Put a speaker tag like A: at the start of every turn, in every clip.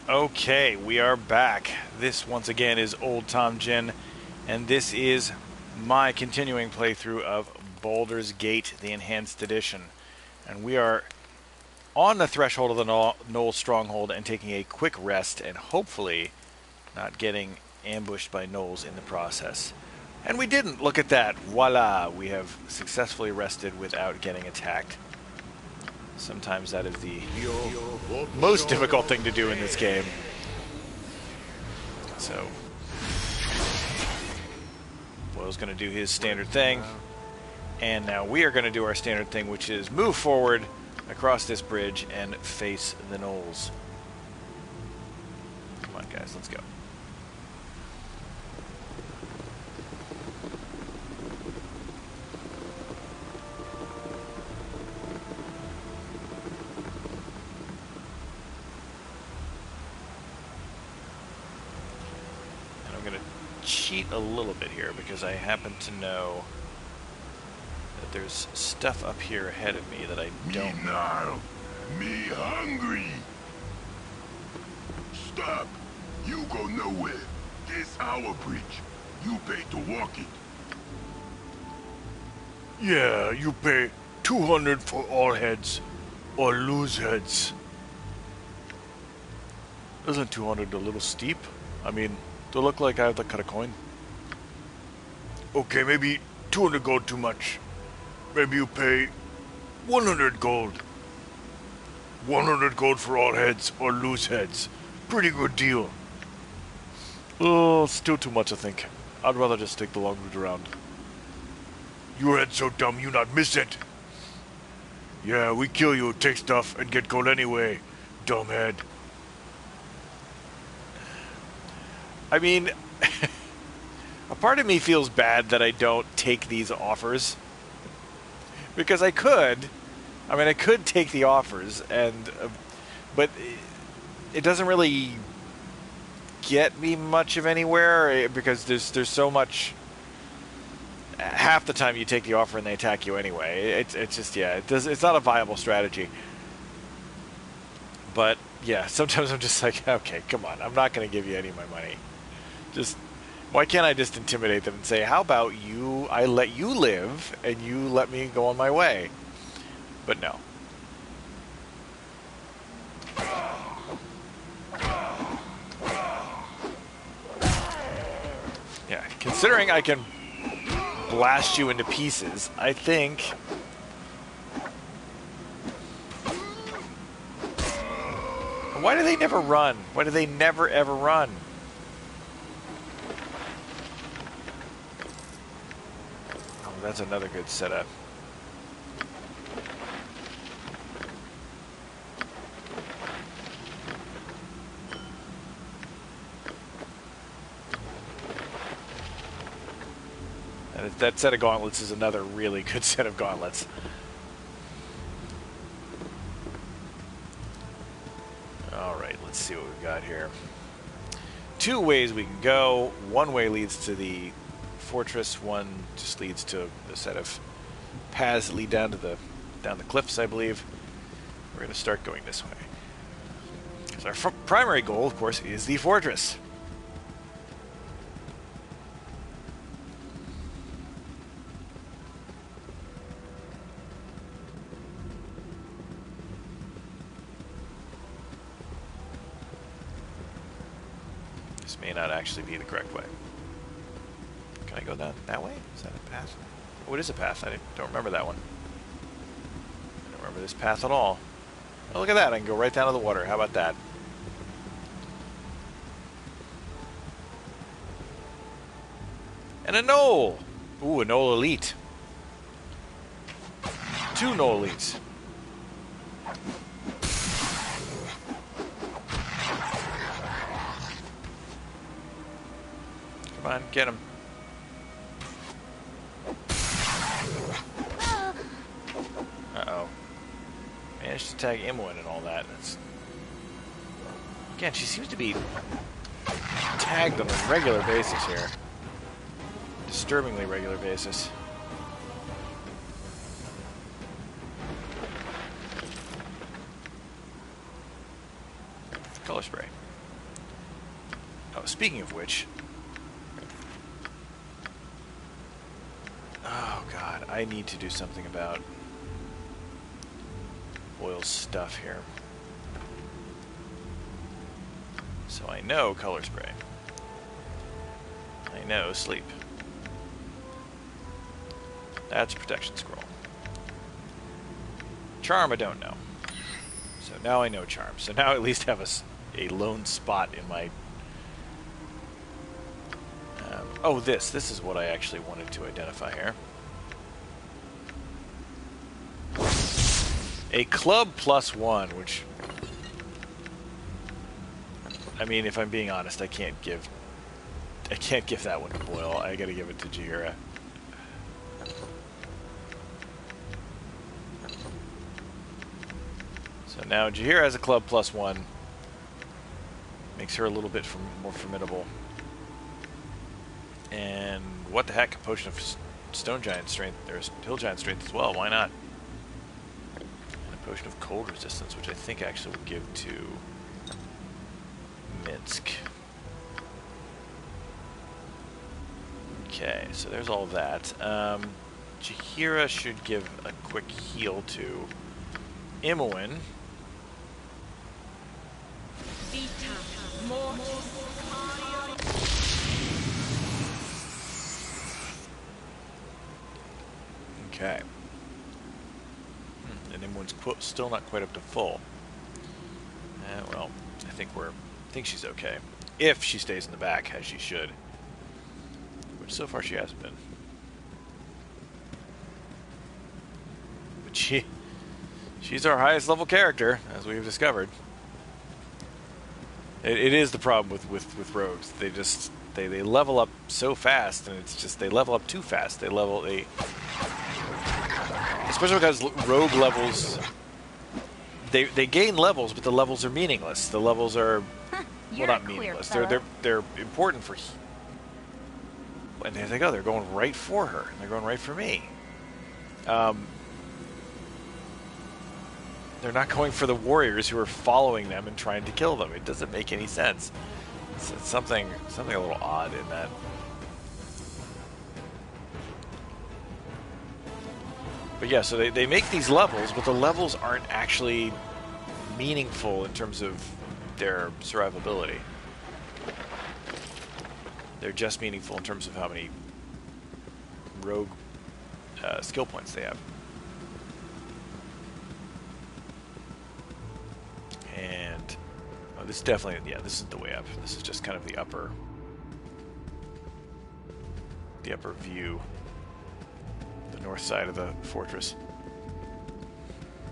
A: Okay, we are back. This, once again, is Old Tom Gin, and this is my continuing playthrough of Baldur's Gate, the Enhanced Edition. And we are on the threshold of the Gnolls stronghold and taking a quick rest and hopefully not getting ambushed by gnolls in the process. And we didn't! Look at that! Voila! We have successfully rested without getting attacked. Sometimes that is the most difficult thing to do in this game. So, Boyle's going to do his standard thing. And now we are going to do our standard thing, which is move forward across this bridge and face the gnolls. Come on, guys, let's go. Cheat a little bit here because I happen to know that there's stuff up here ahead of me that I don't know.
B: Me hungry. Stop. You go nowhere. This our bridge. You pay to walk it.
C: Yeah, you pay 200 for all heads or lose heads. Isn't 200 a little steep? I mean, do I look like I have to cut a coin? Okay, maybe 200 gold too much. Maybe you pay 100 gold. 100 gold for all heads or loose heads. Pretty good deal. Oh, still too much, I think. I'd rather just take the long route around. Your head's so dumb you not miss it. Yeah, we kill you, take stuff, and get gold anyway. Dumb head.
A: I mean, a part of me feels bad that I don't take these offers. Because I could. I mean, I could take the offers, and but it doesn't really get me much of anywhere because there's so much. Half the time you take the offer and they attack you anyway. It's just, yeah, it's not a viable strategy. But yeah, sometimes I'm just like, okay, come on, I'm not going to give you any of my money. Just, why can't I just intimidate them and say, how about you, I let you live, and you let me go on my way? But no. Yeah, considering I can blast you into pieces, I think... Why do they never run? Why do they never ever run? That's another good setup. And that set of gauntlets is another really good set of gauntlets. Alright, let's see what we've got here. Two ways we can go. One way leads to the fortress, one just leads to a set of paths that lead down the cliffs, I believe. We're going to start going this way. Because our primary goal, of course, is the fortress. This may not actually be the correct way. Can I go down that way? Is that a path? Oh, it is a path. I don't remember that one. I don't remember this path at all. Oh, look at that. I can go right down to the water. How about that? And a gnoll! Ooh, a gnoll elite. 2 gnoll elites. Come on, get him. Uh-oh. Managed to tag Imoen and all that. That's... Again, she seems to be tagged on a regular basis here. Disturbingly regular basis. Color spray. Oh, speaking of which... Oh, God. I need to do something about Boyle's stuff here. So I know color spray. I know sleep. That's protection scroll. Charm I don't know. So now I know charm. So now I at least have a lone spot in my... oh, this is what I actually wanted to identify here. A club +1, which... I mean, if I'm being honest, I can't give that one to Boyle. I gotta give it to Jaheira. So now Jaheira has a club +1. Makes her a little bit more formidable. And what the heck, a potion of stone giant strength, or hill giant strength as well, why not? And a potion of cold resistance, which I think actually would give to Minsc. Okay, so there's all that. Jaheira should give a quick heal to Imoen. Okay. And Imoen's still not quite up to full. Well, I think she's okay. If she stays in the back, as she should. Which so far she hasn't been. But she's our highest level character, as we've discovered. It is the problem with rogues. They level up so fast, and it's just they level up too fast. Especially because rogue levels, they gain levels, but the levels are meaningless. The levels are well, not meaningless. They're important for. And there they go. They're going right for her. They're going right for me. They're not going for the warriors who are following them and trying to kill them. It doesn't make any sense. It's something a little odd in that. But yeah, so they make these levels, but the levels aren't actually meaningful in terms of their survivability. They're just meaningful in terms of how many rogue skill points they have. And oh, this definitely, yeah, this isn't the way up. This is just kind of the upper view, the north side of the fortress.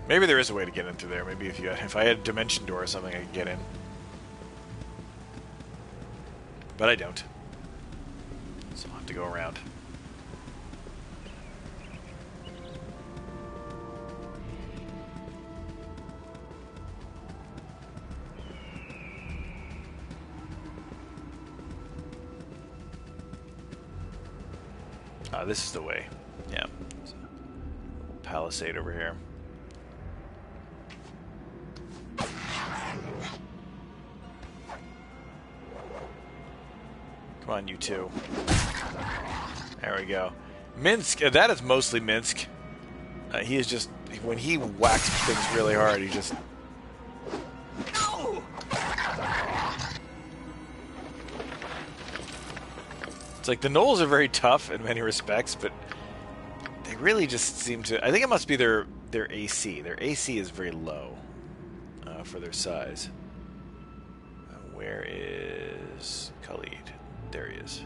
A: Maybe there is a way to get into there. Maybe if I had a dimension door or something, I could get in. But I don't. So I'll have to go around. This is the way. Yeah. There's a little palisade over here. Come on, you two. There we go. Minsc, that is mostly Minsc. He is just, when he whacks things really hard, he just... It's like the Gnolls are very tough in many respects, but they really just seem to... I think it must be their AC. Their AC is very low for their size. Where is Khalid? There he is.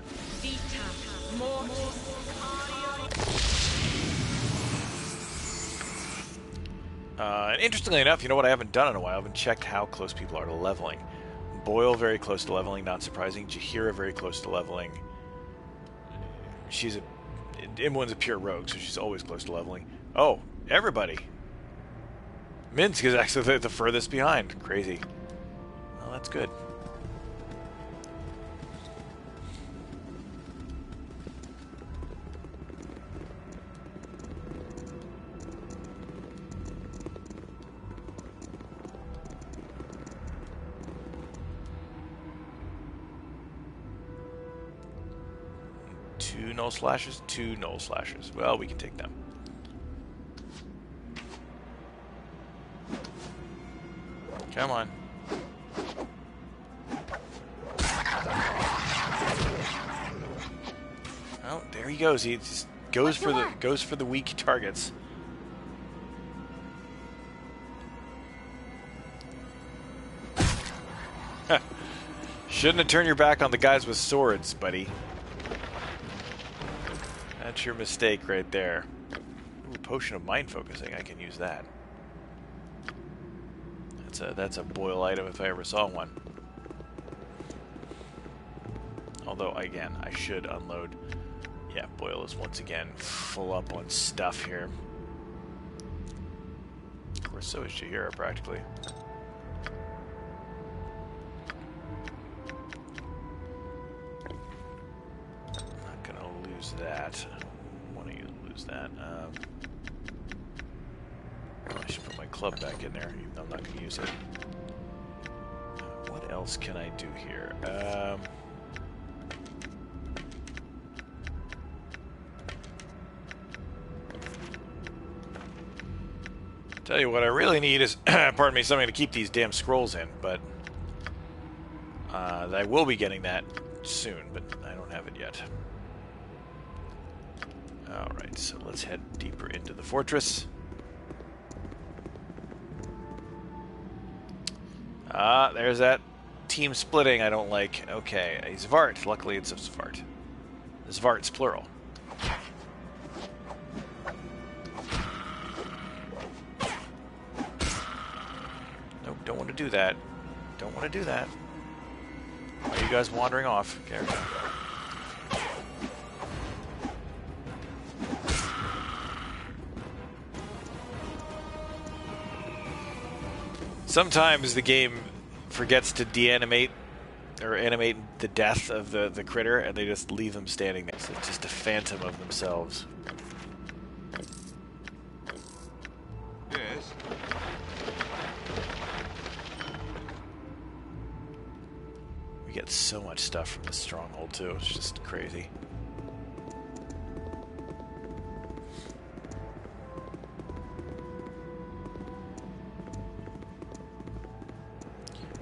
A: And interestingly enough, you know what I haven't done in a while? I haven't checked how close people are to leveling. Boyle very close to leveling, not surprising. Jaheira very close to leveling. Imoen's a pure rogue, so she's always close to leveling. Oh, everybody. Minsc is actually the furthest behind. Crazy. Well, that's good. 2 gnoll slashers, 2 gnoll slashers. Well, we can take them. Come on. Oh, there he goes. He just goes for the weak targets. Shouldn't have turned your back on the guys with swords, buddy. That's your mistake right there. Ooh, potion of mind focusing. I can use that. That's a Boyle item if I ever saw one. Although, again, I should unload. Yeah, Boyle is once again full up on stuff here. Of course, so is Jaheira, practically. Not gonna lose that. I want to lose that. I should put my club back in there, even though I'm not going to use it. What else can I do here? Tell you what I really need is, pardon me, something to keep these damn scrolls in, but I will be getting that soon, but I don't have it yet. Alright, so let's head deeper into the fortress. There's that team splitting I don't like. Okay, a xvart. Luckily it's a xvart. Xvart's plural. Nope, don't want to do that. Don't want to do that. Why are you guys wandering off? Okay. Sometimes the game forgets to deanimate or animate the death of the critter, and they just leave them standing there. So it's just a phantom of themselves.
B: Yes.
A: We get so much stuff from the stronghold too. It's just crazy.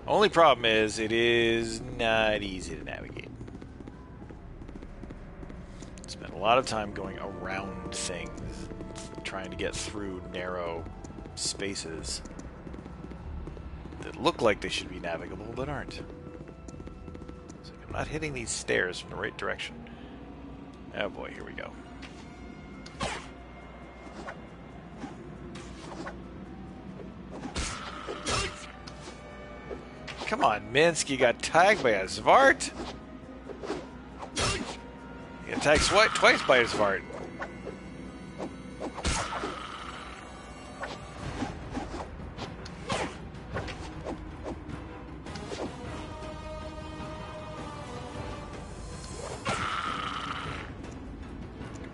A: Only problem is, it is not easy to navigate. Spend a lot of time going around things, trying to get through narrow spaces that look like they should be navigable, but aren't. It's like I'm not hitting these stairs from the right direction. Oh boy, here we go. Come on, Minsc, you got tagged by a xvart? You got tagged twice by a xvart.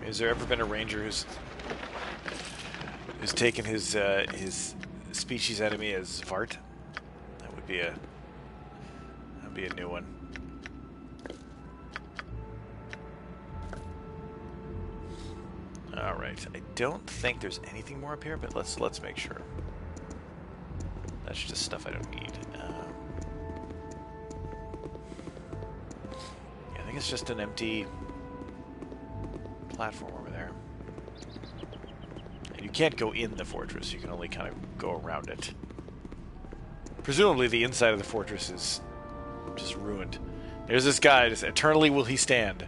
A: Has there ever been a ranger who's taken his species enemy as xvart? That would be a new one. All right, I don't think there's anything more up here, but let's make sure. That's just stuff I don't need. Yeah, I think it's just an empty platform over there. And you can't go in the fortress, you can only kind of go around it. Presumably the inside of the fortress is just ruined. There's this guy, just eternally will he stand.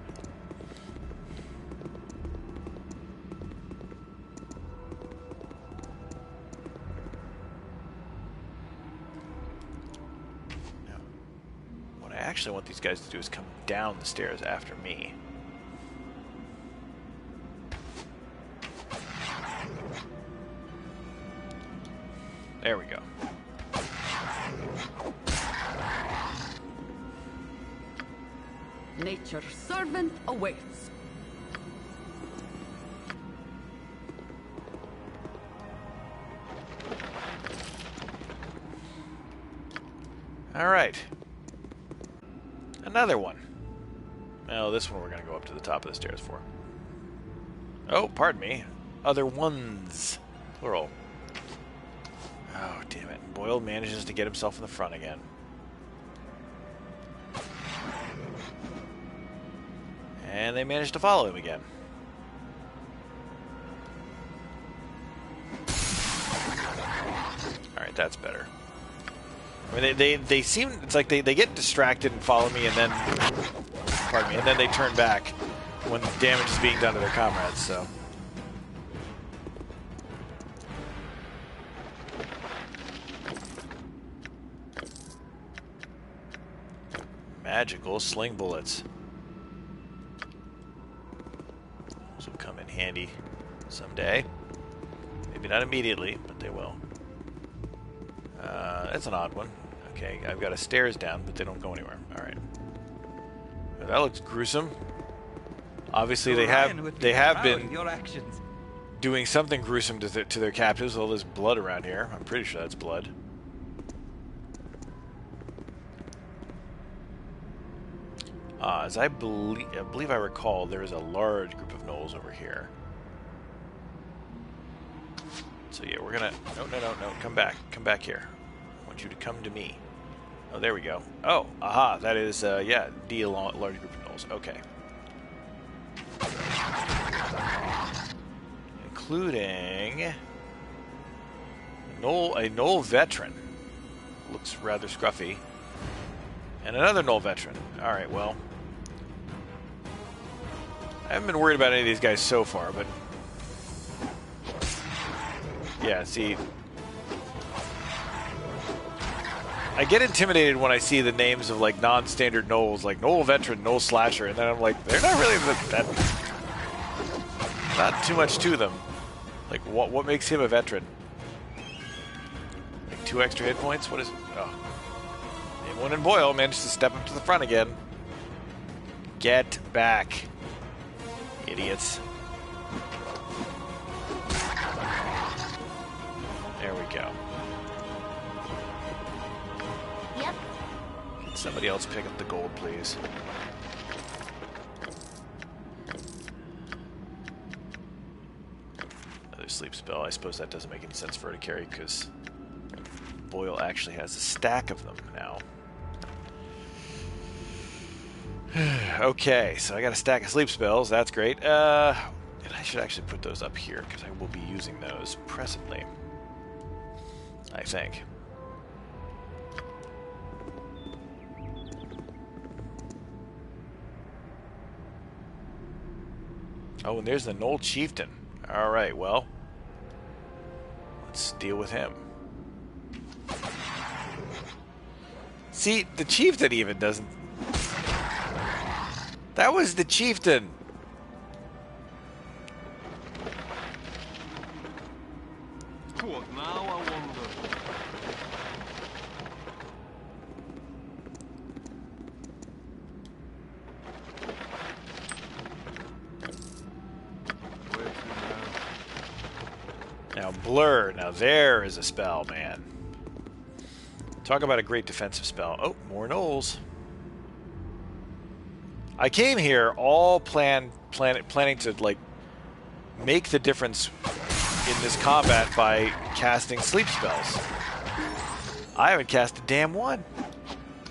A: Now, what I actually want these guys to do is come down the stairs after me. There we go.
D: Nature's servant awaits.
A: All right. Another one. Oh, this one we're going to go up to the top of the stairs for. Oh, pardon me. Other ones. Plural. Oh, damn it. Boyle manages to get himself in the front again. And they managed to follow him again. Alright, that's better. I mean, they seem... It's like they get distracted and follow me and then... Pardon me. And then they turn back when damage is being done to their comrades, so... Magical sling bullets. Those will come in handy someday. Maybe not immediately, but they will. That's an odd one. Okay, I've got a stairs down, but they don't go anywhere. Alright. That looks gruesome. Obviously they have been doing something gruesome to their captives. All this blood around here. I'm pretty sure that's blood. As I believe I recall, there is a large group of gnolls over here. So yeah, we're gonna... No. Come back here. I want you to come to me. Oh, there we go. Oh, aha. That is, yeah, a large group of gnolls. Okay. Including... a gnoll veteran. Looks rather scruffy. And another gnoll veteran. Alright, well... I haven't been worried about any of these guys so far, but... Yeah, see... I get intimidated when I see the names of, like, non-standard gnolls, like Gnoll Veteran, Gnoll Slasher, and then I'm like, they're not really that... Not too much to them. Like, what makes him a veteran? Like, 2 extra hit points? What is... Oh. Anyone in Boyle managed to step up to the front again. Get back. Idiots. There we go.
E: Yep.
A: Can somebody else pick up the gold, please? Another sleep spell. I suppose that doesn't make any sense for her to carry because Boyle actually has a stack of them now. Okay, so I got a stack of sleep spells. That's great. And I should actually put those up here because I will be using those presently. I think. Oh, and there's the Gnoll Chieftain. Alright, well. Let's deal with him. See, the Chieftain even doesn't... That was the Chieftain!
F: What now, I wonder?
A: Now, Blur. Now, there is a spell, man. Talk about a great defensive spell. Oh, more gnolls. I came here all planning to, like, make the difference in this combat by casting sleep spells. I haven't cast a damn one.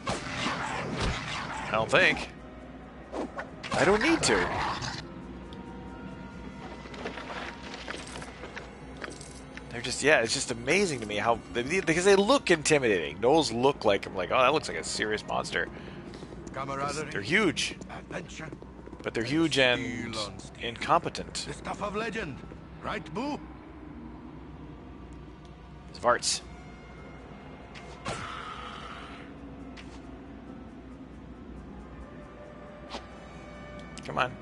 A: I don't think. I don't need to. They're just, yeah, it's just amazing to me how, because they look intimidating. Gnolls look like, I'm like, oh, that looks like a serious monster. They're huge.
B: Adventure.
A: But they're huge and incompetent.
B: The stuff of legend, right, Boo?
A: Xvarts. Come on.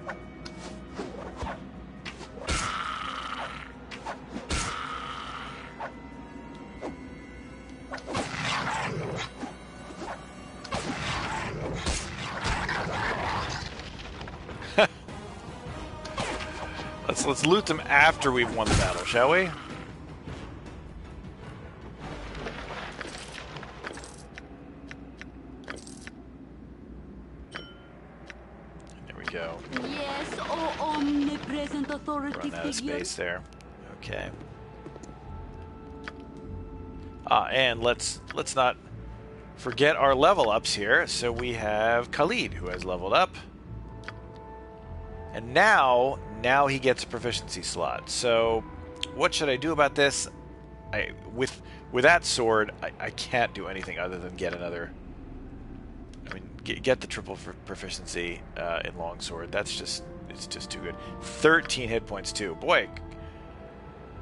A: Let's loot them after we've won the battle, shall we? go.
D: Yes, oh omnipresent authority
A: Run out of
D: figure.
A: space there. Okay. And let's not forget our level ups here. So we have Khalid, who has leveled up. And now he gets a proficiency slot. So what should I do about this? With that sword, I can't do anything other than get another. I mean, get the triple proficiency in longsword. It's just too good. 13 hit points too. Boy,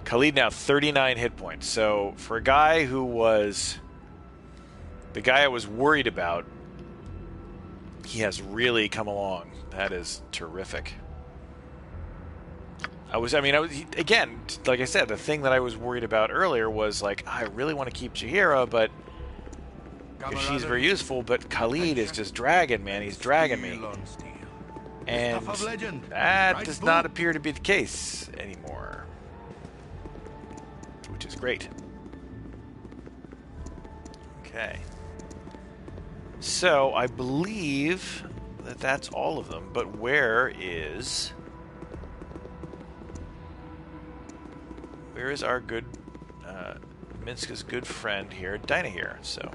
A: Khalid now 39 hit points. So for a guy who was the guy I was worried about, he has really come along. That is terrific. Again, like I said, the thing that I was worried about earlier was like, I really want to keep Jaheira, but if she's very useful, but Khalid is just dragging, man. He's dragging me. And that does not appear to be the case anymore. Which is great. Okay. So, I believe that that's all of them, but where is our good, Minsc's good friend here, Dynaheir? So,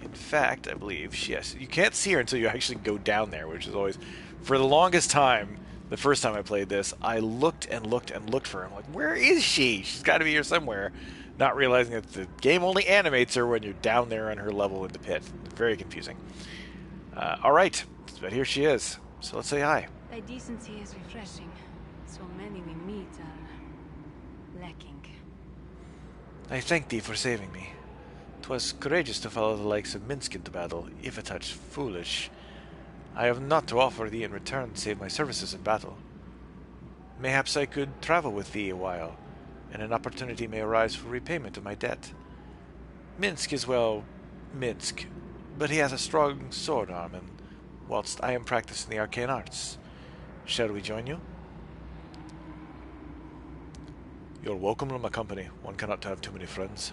A: in fact, I believe you can't see her until you actually go down there, which is always, for the longest time, the first time I played this, I looked and looked and looked for her. I'm like, where is she? She's got to be here somewhere. Not realizing that the game only animates her when you're down there on her level in the pit. Very confusing. All right, but here she is. So let's say hi.
E: Thy decency is refreshing. So many we meet are lacking.
A: I thank thee for saving me. 'Twas courageous to follow the likes of Minsc into battle, if a touch foolish. I have naught to offer thee in return save my services in battle. Mayhaps I could travel with thee a while, and an opportunity may arise for repayment of my debt. Minsc is, well, Minsc, but he has a strong sword arm, and whilst I am practicing the arcane arts. Shall we join you? You're welcome to my company. One cannot have too many friends.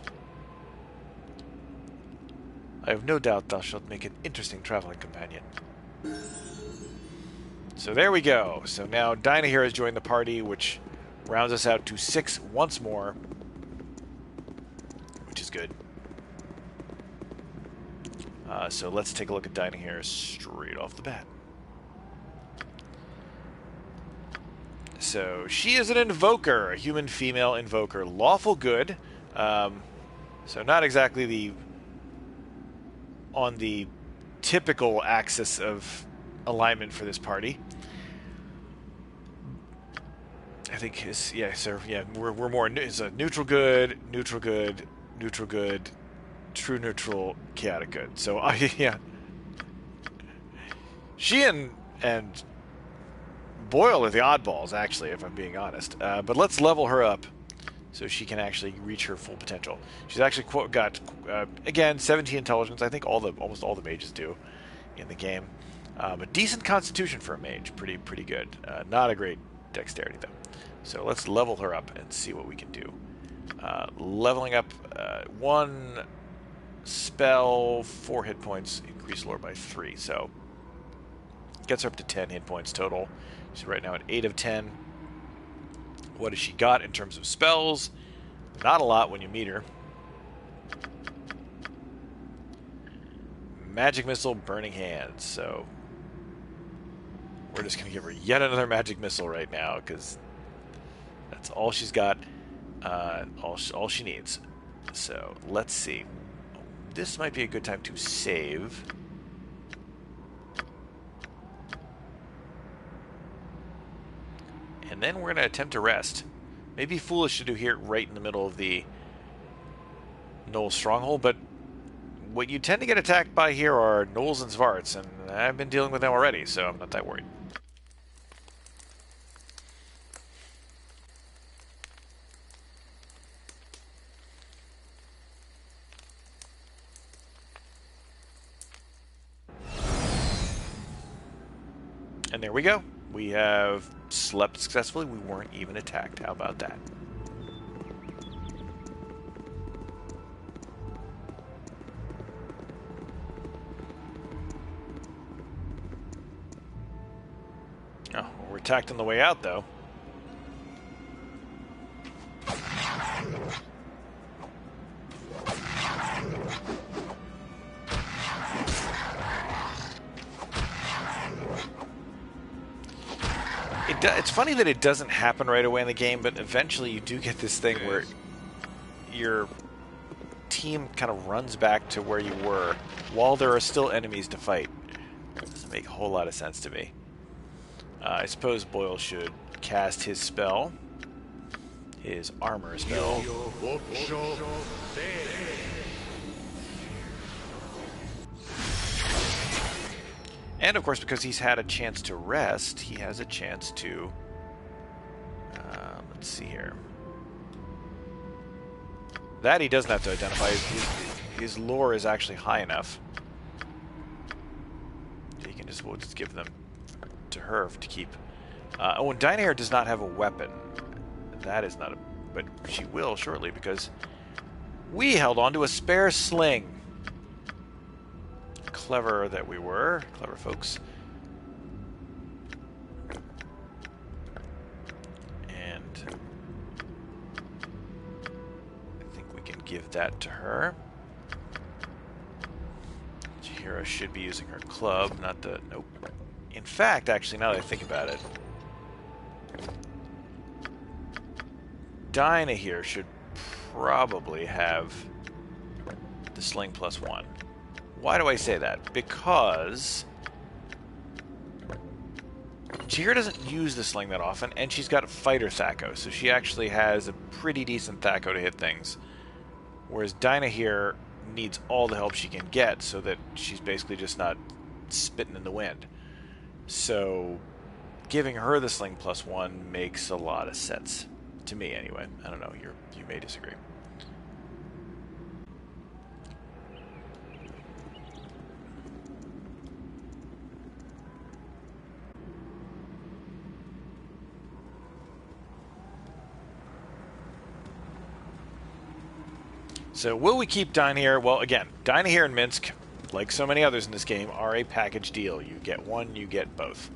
A: I have no doubt thou shalt make an interesting traveling companion. So there we go. So now Dynaheir has joined the party, which rounds us out to 6 once more, which is good. So let's take a look at Dynaheir straight off the bat. So she is an invoker, a human female invoker, lawful good. So not exactly on the typical axis of alignment for this party. I think we're more it's a neutral good, neutral good, neutral good, true neutral, chaotic good. So she and Boyle are the oddballs, actually, if I'm being honest. But let's level her up so she can actually reach her full potential. She's actually got again 17 intelligence. I think almost all the mages do in the game. But decent constitution for a mage, pretty good. Not a great dexterity though. So let's level her up and see what we can do. Leveling up 1 spell, 4 hit points, increase lore by 3. So gets her up to 10 hit points total. She's right now at 8 of 10. What has she got in terms of spells? Not a lot when you meet her. Magic Missile, Burning Hands. So we're just going to give her yet another Magic Missile right now, because that's all she's got, all she needs. So let's see. This might be a good time to save. And then we're going to attempt to rest. Maybe foolish to do here right in the middle of the Gnolls stronghold, but what you tend to get attacked by here are Gnolls and xvarts, and I've been dealing with them already, so I'm not that worried. And there we go. We have slept successfully. We weren't even attacked. How about that? attacked on the way out, though. It's funny that it doesn't happen right away in the game, but eventually you do get this thing where your team kind of runs back to where you were while there are still enemies to fight. It doesn't make a whole lot of sense to me. I suppose Boyle should cast his spell. His armor spell. And of course, because he's had a chance to rest, he has a chance to... let's see here. That he doesn't have to identify. His lore is actually high enough. He can just, we'll just give them to her to keep. Oh, and Dynaheir does not have a weapon. That is not a... But she will shortly, because we held on to a spare sling. Clever that we were. Clever folks. And I think we can give that to her. Chihira should be using her club, not the... Nope. In fact, actually, now that I think about it, Dynaheir should probably have the sling +1. Why do I say that? Because Chihira doesn't use the sling that often, and she's got fighter Thaco, so she actually has a pretty decent Thaco to hit things. Whereas Dynaheir needs all the help she can get, so that she's basically just not spitting in the wind. So giving her the sling +1 makes a lot of sense. To me, anyway. I don't know. You may disagree. So will we keep Dynaheir? Well, again, Dynaheir and Minsc, like so many others in this game, are a package deal. You get one, you get both.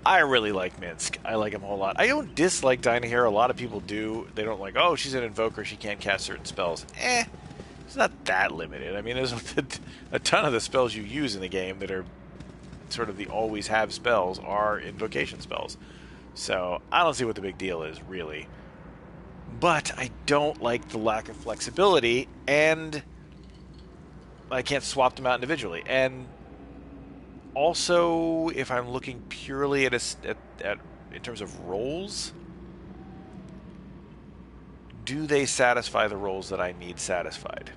A: I really like Minsc. I like him a whole lot. I don't dislike Dynaheir. A lot of people do. They don't like, oh, she's an invoker, she can't cast certain spells. It's not that limited. I mean, there's a ton of the spells you use in the game that are sort of the always have spells are invocation spells. So I don't see what the big deal is, really. But I don't like the lack of flexibility, and I can't swap them out individually. And also, if I'm looking purely at in terms of roles, do they satisfy the roles that I need satisfied?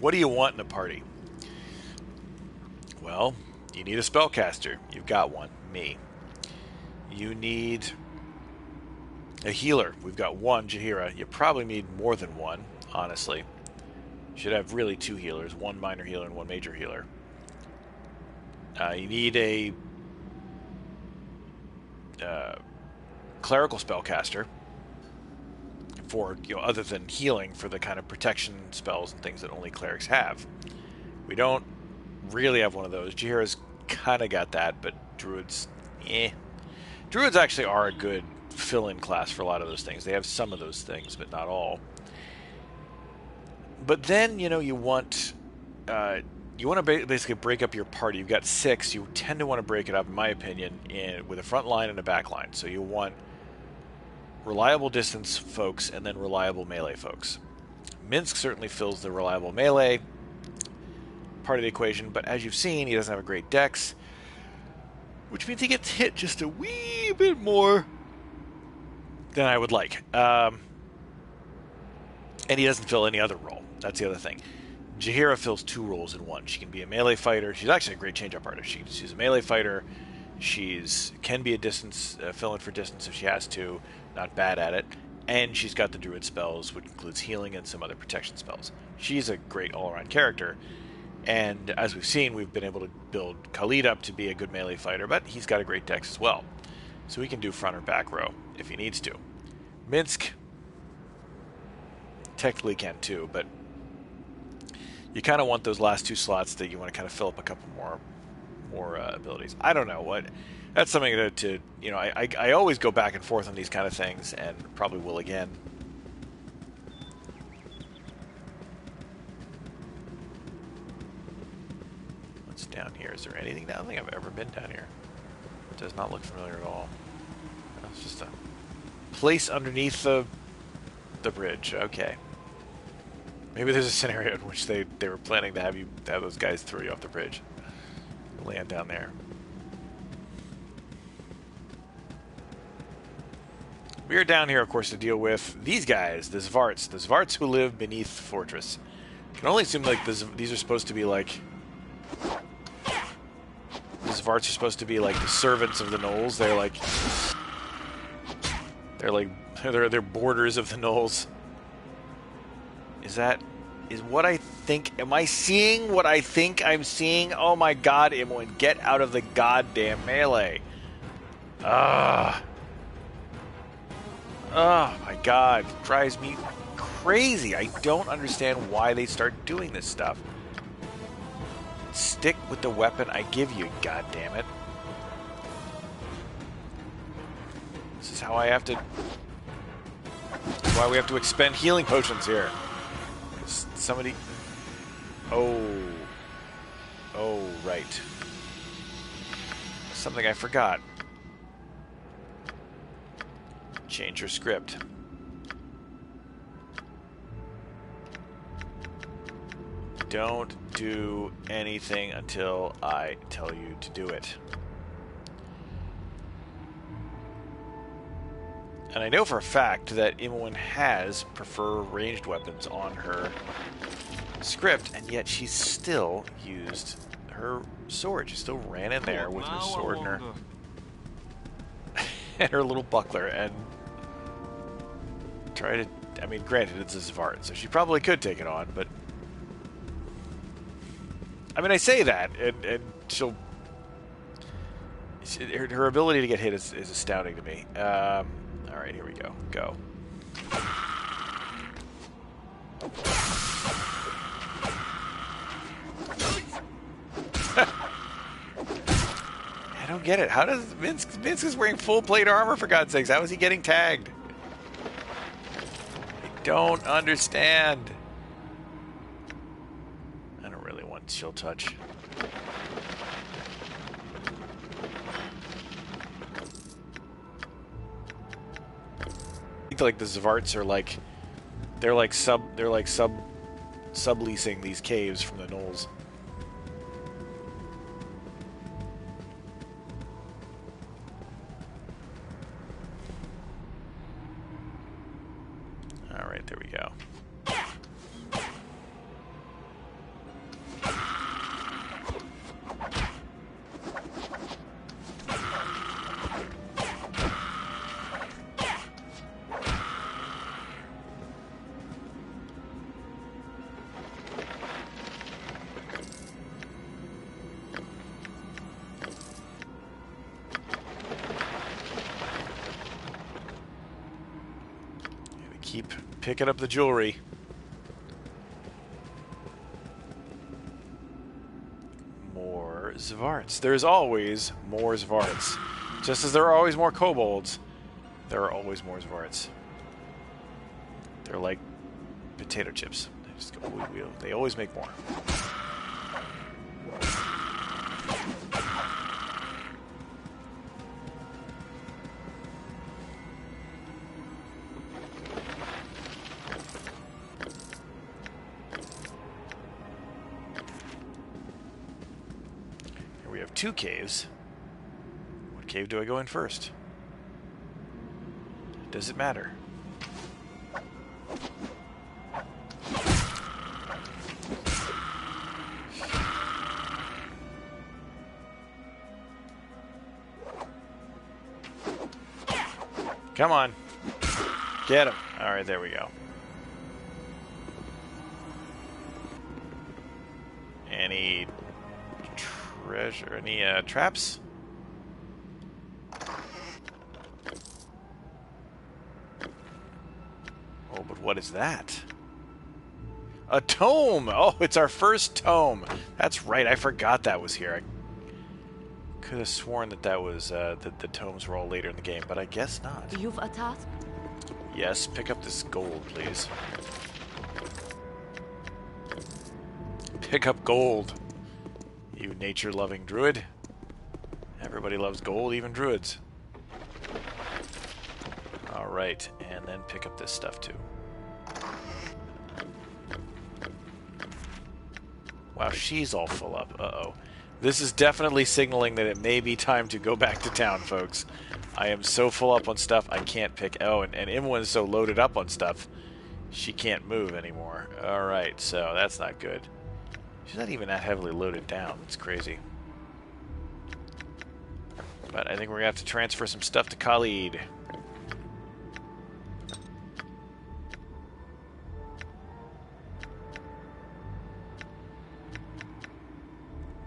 A: What do you want in a party? Well, you need a spellcaster. You've got one. Me. You need a healer. We've got one, Chihira. You probably need more than one, honestly. You should have really two healers, one minor healer and one major healer. You need a clerical spellcaster for, other than healing, for the kind of protection spells and things that only clerics have. We don't really have one of those. Chihira's kind of got that, but druids, Druids actually are a good fill-in class for a lot of those things. They have some of those things, but not all. But then, you want to basically break up your party. You've got 6. You tend to want to break it up, in my opinion, with a front line and a back line. So you want reliable distance folks and then reliable melee folks. Minsc certainly fills the reliable melee part of the equation, but as you've seen, he doesn't have a great dex, which means he gets hit just a wee bit more than I would like. And he doesn't fill any other role. That's the other thing. Chihira fills 2 roles in one. She can be a melee fighter. She's actually a great change-up artist. She's a melee fighter. Can be a distance fill-in for distance if she has to. Not bad at it. And she's got the druid spells, which includes healing and some other protection spells. She's a great all-around character. And as we've seen, we've been able to build Khalid up to be a good melee fighter, but he's got a great dex as well. So he can do front or back row if he needs to. Minsc technically can too, but you kind of want those last 2 slots that you want to kind of fill up a couple more abilities. I don't know what. That's something to you know. I always go back and forth on these kind of things, and probably will again. What's down here? Is there anything down? I don't think I've ever been down here. It does not look familiar at all. It's just a place underneath the bridge. Okay. Maybe there's a scenario in which they were planning to have those guys throw you off the bridge. Land down there. We are down here, of course, to deal with these guys, the xvarts. The xvarts who live beneath the fortress. I can only assume like these are supposed to be like... The xvarts are supposed to be like the servants of the gnolls. They're like... They're borders of the gnolls. Is what I think... Am I seeing what I think I'm seeing? Oh my god, Imoen, get out of the goddamn melee. Ah. Oh my god, it drives me crazy. I don't understand why they start doing this stuff. Stick with the weapon I give you, goddammit. This is how I have to... That's why we have to expend healing potions here. Somebody... Oh, right. Something I forgot. Change your script. Don't do anything until I tell you to do it. And I know for a fact that Imoen has prefer ranged weapons on her script, and yet she still used her sword. She still ran in there with her sword and her and her little buckler and try to... I mean, granted, it's a xvart, so she probably could take it on, but... I mean, I say that, and she'll... Her ability to get hit is astounding to me. Alright, here we go. Go. I don't get it. How does Minsc is wearing full plate armor, for God's sakes? How is he getting tagged? I don't understand. I don't really want chill touch. I think like the xvarts are like they're like subleasing these caves from the gnolls. All right, there we go. Keep picking up the jewelry. More xvarts. There's always more xvarts. Just as there are always more kobolds, there are always more xvarts. They're like potato chips. They just go wheel. They always make more. We have 2 caves. What cave do I go in first? Does it matter? Come on. Get him. Alright, there we go. Any treasure? Any traps? Oh, but what is that? A tome! Oh, it's our first tome. That's right, I forgot that was here. I could have sworn that was that the tomes were all later in the game, but I guess not.
D: You've a task?
A: Yes, pick up this gold, please. Pick up gold, you nature-loving druid. Everybody loves gold, even druids. Alright, and then pick up this stuff too. Wow, she's all full up. Uh-oh. This is definitely signaling that it may be time to go back to town, folks. I am so full up on stuff, I can't pick... Oh, and Imwa is so loaded up on stuff, she can't move anymore. Alright, so that's not good. She's not even that heavily loaded down. It's crazy. But I think we're going to have to transfer some stuff to Khalid.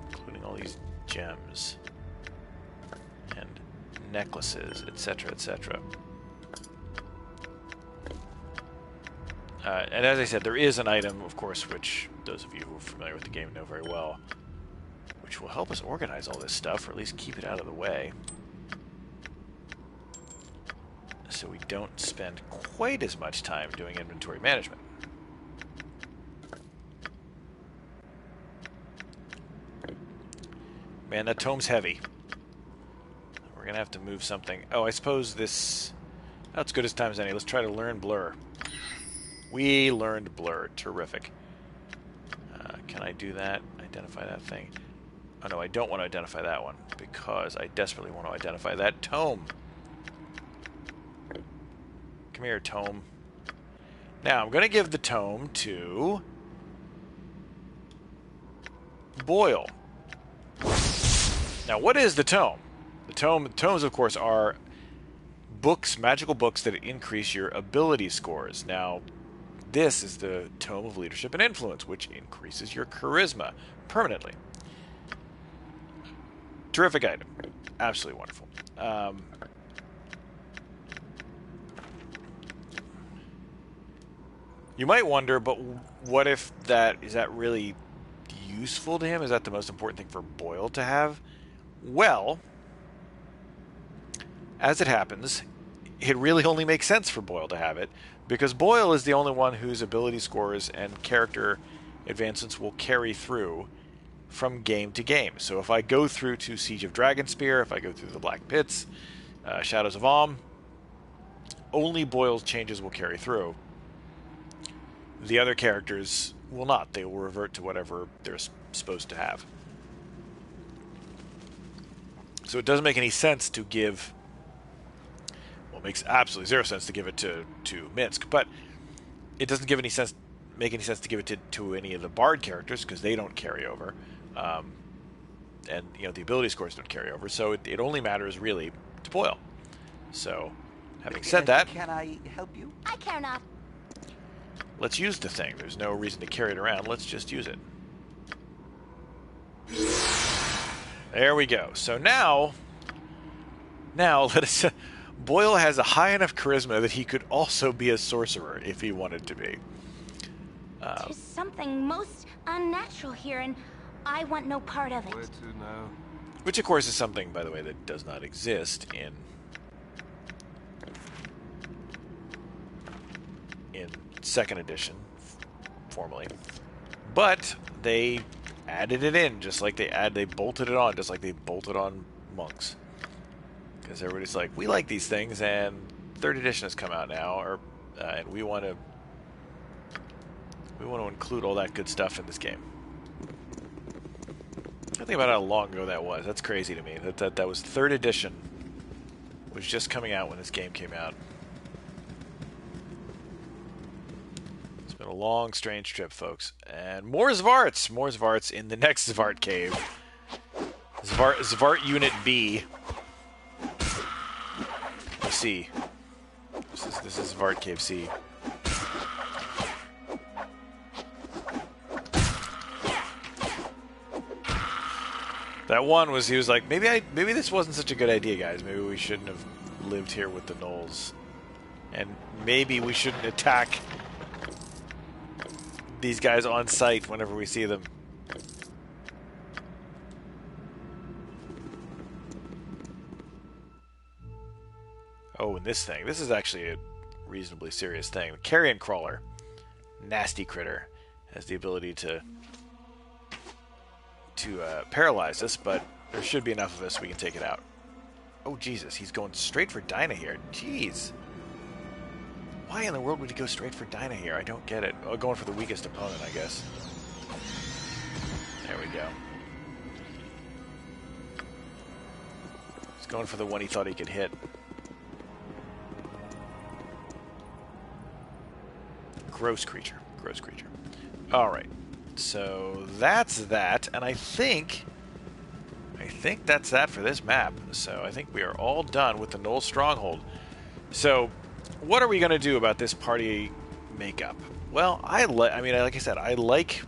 A: Including all these gems. And necklaces, etc., etc. And as I said, there is an item, of course, which those of you who are familiar with the game know very well, which will help us organize all this stuff, or at least keep it out of the way, so we don't spend quite as much time doing inventory management. Man, that tome's heavy. We're going to have to move something. Oh, I suppose this... That's good as time as any. Let's try to learn Blur. We learned Blur. Terrific. Can I do that? Identify that thing. Oh no, I don't want to identify that one, because I desperately want to identify that tome. Come here, tome. Now, I'm going to give the tome to... Boyle. Now, what is the tome? The tomes, of course, are books, magical books that increase your ability scores. Now, this is the Tome of Leadership and Influence, which increases your charisma permanently. Terrific item. Absolutely wonderful. You might wonder, but what if is that really useful to him? Is that the most important thing for Boyle to have? Well, as it happens, it really only makes sense for Boyle to have it, because Boyle is the only one whose ability scores and character advancements will carry through from game to game. So if I go through to Siege of Dragonspear, if I go through the Black Pits, Shadows of Alm, only Boyle's changes will carry through. The other characters will not. They will revert to whatever they're supposed to have. So it doesn't make any sense to give... Well, it makes absolutely zero sense to give it to Minsc, but it doesn't make any sense to give it to any of the Bard characters, because they don't carry over. And, you know, the ability scores don't carry over, so it only matters, really, to Boyle. So, having said that...
G: Can I help you?
D: I care not.
A: Let's use the thing. There's no reason to carry it around. Let's just use it. There we go. So now let us... Boyle has a high enough charisma that he could also be a sorcerer if he wanted to be.
D: There's something most unnatural here, and I want no part of it.
F: Where to now?
A: Which, of course, is something, by the way, that does not exist in 2nd edition, formally. But they added it in, just like they bolted it on, just like they bolted on monks. Because everybody's like, we like these things, and 3rd edition has come out now, and we want to include all that good stuff in this game. I think about how long ago that was. That's crazy to me. That was 3rd edition, was just coming out when this game came out. It's been a long, strange trip, folks. And more xvarts! More xvarts in the next xvart cave. Xvart Unit B. C. This is xvart Cave C. That one was, he was like, maybe this wasn't such a good idea, guys. Maybe we shouldn't have lived here with the Gnolls. And maybe we shouldn't attack these guys on sight whenever we see them. Oh, and this thing. This is actually a reasonably serious thing. The carrion crawler. Nasty critter. Has the ability to paralyze us, but there should be enough of us we can take it out. Oh, Jesus. He's going straight for Dynaheir. Jeez. Why in the world would he go straight for Dynaheir? I don't get it. Oh, going for the weakest opponent, I guess. There we go. He's going for the one he thought he could hit. Gross creature. Gross creature. Alright. So that's that. And I think that's that for this map. So I think we are all done with the Gnolls stronghold. So what are we going to do about this party makeup? Well, I mean, like I said, I like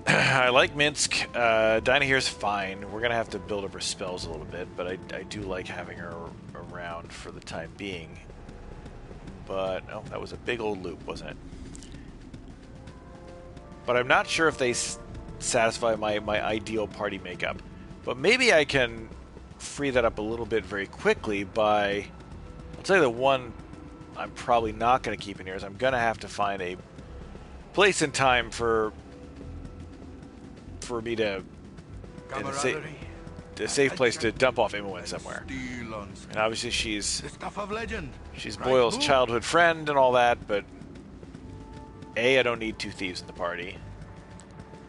A: Minsc. Dynaheir's fine. We're going to have to build up her spells a little bit, but I do like having her around for the time being. But, oh, that was a big old loop, wasn't it? But I'm not sure if they satisfy my ideal party makeup. But maybe I can free that up a little bit very quickly by... I'll tell you the one I'm probably not going to keep in here is I'm going to have to find a place and time for me to... a safe place to dump off Imoen somewhere. And obviously she's Boyle's childhood friend and all that, but A, I don't need two thieves in the party.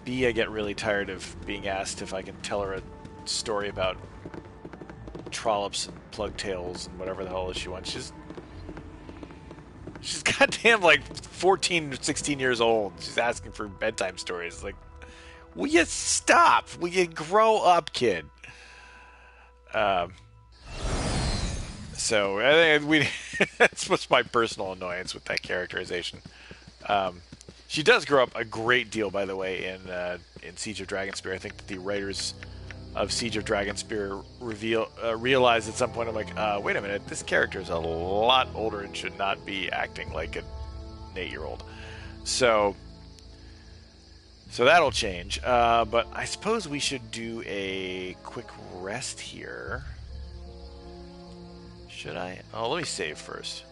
A: B, I get really tired of being asked if I can tell her a story about trollops and plugtails and whatever the hell she wants. She's goddamn like 14, 16 years old. She's asking for bedtime stories. Like, will you stop? Will you grow up, kid? So I think that's what's my personal annoyance with that characterization. She does grow up a great deal, by the way, in Siege of Dragonspear. I think that the writers of Siege of Dragonspear realized at some point, I'm like, wait a minute, this character is a lot older and should not be acting like an 8-year-old. So that'll change. But I suppose we should do a quick rest here. Should I? Oh, let me save first.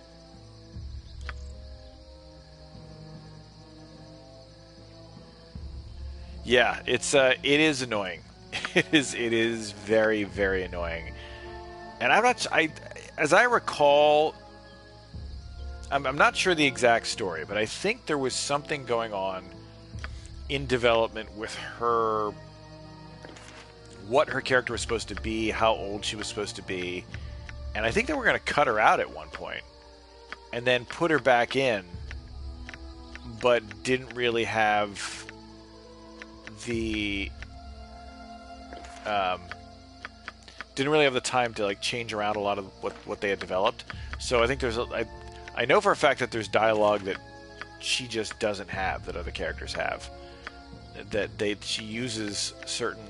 A: Yeah, it is annoying. It is very, very annoying. And as I recall, I'm not sure the exact story, but I think there was something going on in development with her, what her character was supposed to be, how old she was supposed to be, and I think they were going to cut her out at one point and then put her back in, but didn't really have the time to like change around a lot of what they had developed. So I think I know for a fact that there's dialogue that she just doesn't have that other characters have. She uses certain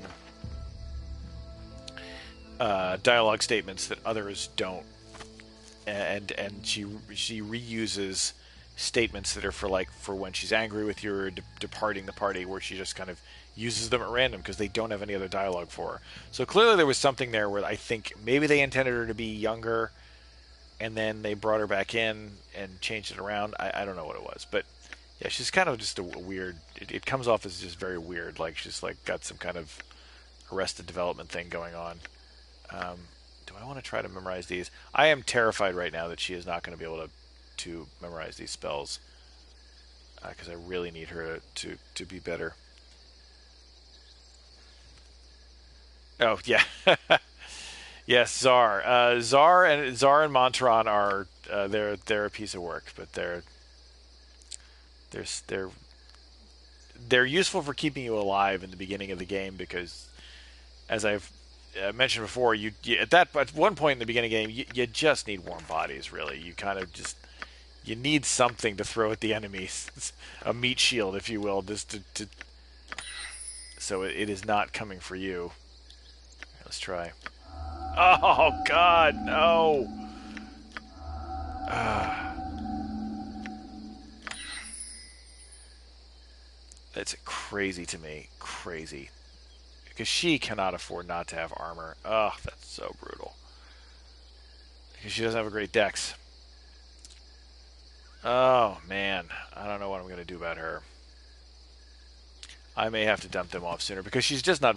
A: dialogue statements that others don't, and she reuses statements that are for when she's angry with you or departing the party, where she just kind of uses them at random because they don't have any other dialogue for her. So clearly there was something there where I think maybe they intended her to be younger, and then they brought her back in and changed it around. I don't know what it was, but yeah, she's kind of just a weird... It comes off as just very weird, like she's like got some kind of Arrested Development thing going on. Do I want to try to memorize these? I am terrified right now that she is not going to be able to memorize these spells, because I really need her to be better. Oh, yeah. Yes, Czar. Czar and Montaron are they're a piece of work, but they're useful for keeping you alive in the beginning of the game, because as I've mentioned before, you at one point in the beginning of the game, you just need warm bodies. Really, you kind of just you need something to throw at the enemies, a meat shield, if you will, just to so it is not coming for you. Let's try. Oh God, no! That's crazy to me. Crazy. Because she cannot afford not to have armor. Ugh, that's so brutal. Because she doesn't have a great dex. Oh, man. I don't know what I'm going to do about her. I may have to dump them off sooner. Because she's just not...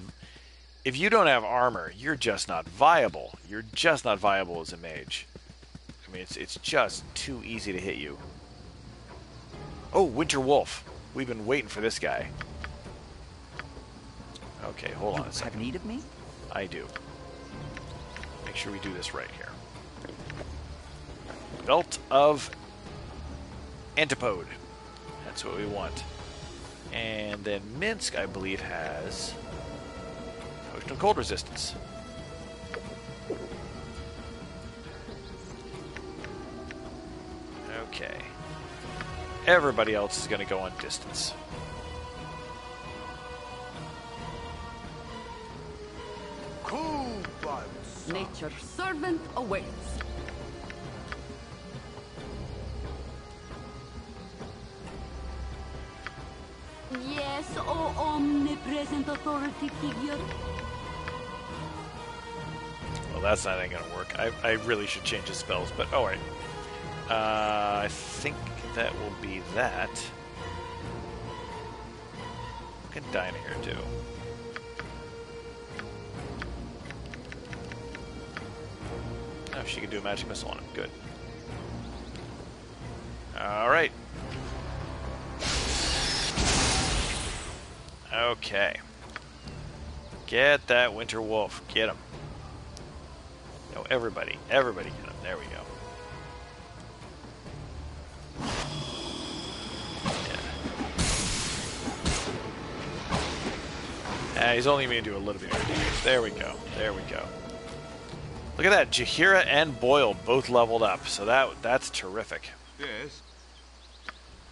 A: If you don't have armor, you're just not viable. You're just not viable as a mage. I mean, it's just too easy to hit you. Oh, Winter Wolf. We've been waiting for this guy. Okay, hold on a second.
G: Have need of me?
A: I do. Make sure we do this right here. Belt of Antipode. That's what we want. And then Minsc, I believe, has Potion of Cold Resistance. Okay. Everybody else is going to go on distance.
H: Nature's servant awaits. Yes, oh omnipresent authority figure.
A: Well, that's not going to work. I really should change the spells, but alright. I think that will be that. What can Dynaheir do? Oh, she can do a magic missile on him. Good. Alright. Okay. Get that Winter Wolf. Get him. No, everybody. Everybody get him. There we go. He's only going to do a little bit of damage. There we go. There we go. Look at that. Jaheira and Boyle both leveled up. So that's terrific.
B: Yes.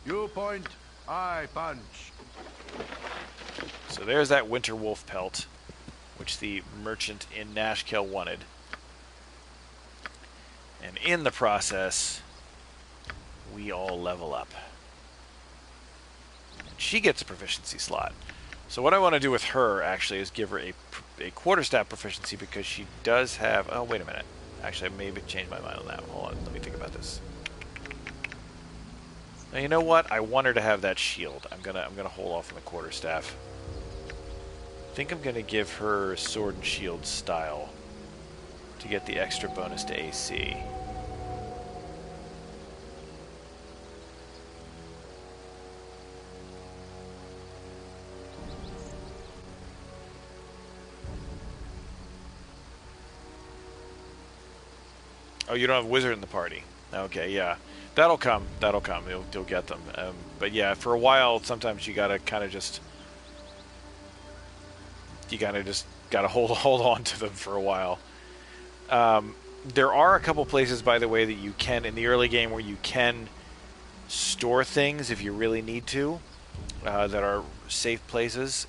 B: You point, I punch.
A: So there's that Winter Wolf pelt, which the merchant in Nashkel wanted. And in the process, we all level up. And she gets a proficiency slot. So what I want to do with her, actually, is give her a quarterstaff proficiency, because she does have... Oh, wait a minute. Actually, I maybe changed my mind on that. Hold on, let me think about this. Now, you know what? I want her to have that shield. I'm gonna hold off on the quarterstaff. I think I'm gonna give her sword and shield style to get the extra bonus to AC. Oh, you don't have wizard in the party. Okay, yeah. That'll come. That'll come. You'll get them. But yeah, for a while, sometimes you gotta kind of just... You gotta hold on to them for a while. There are a couple places, by the way, that you can, in the early game, where you can store things if you really need to, that are safe places.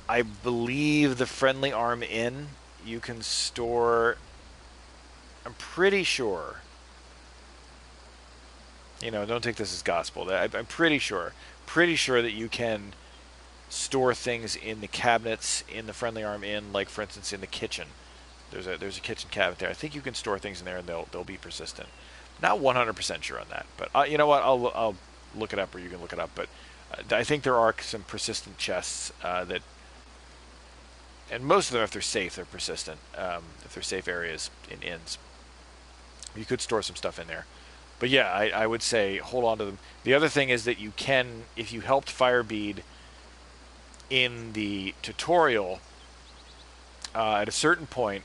A: I believe the Friendly Arm Inn, you can store... I'm pretty sure... You know, don't take this as gospel. I'm pretty sure that you can store things in the cabinets in the Friendly Arm Inn, like for instance in the kitchen. There's a kitchen cabinet there. I think you can store things in there and they'll be persistent. Not 100% sure on that, but you know what? I'll look it up, or you can look it up. But I think there are some persistent chests that, and most of them, if they're safe, they're persistent. If they're safe areas in inns, you could store some stuff in there. But yeah, I would say hold on to them. The other thing is that you can, if you helped Firebead in the tutorial, at a certain point,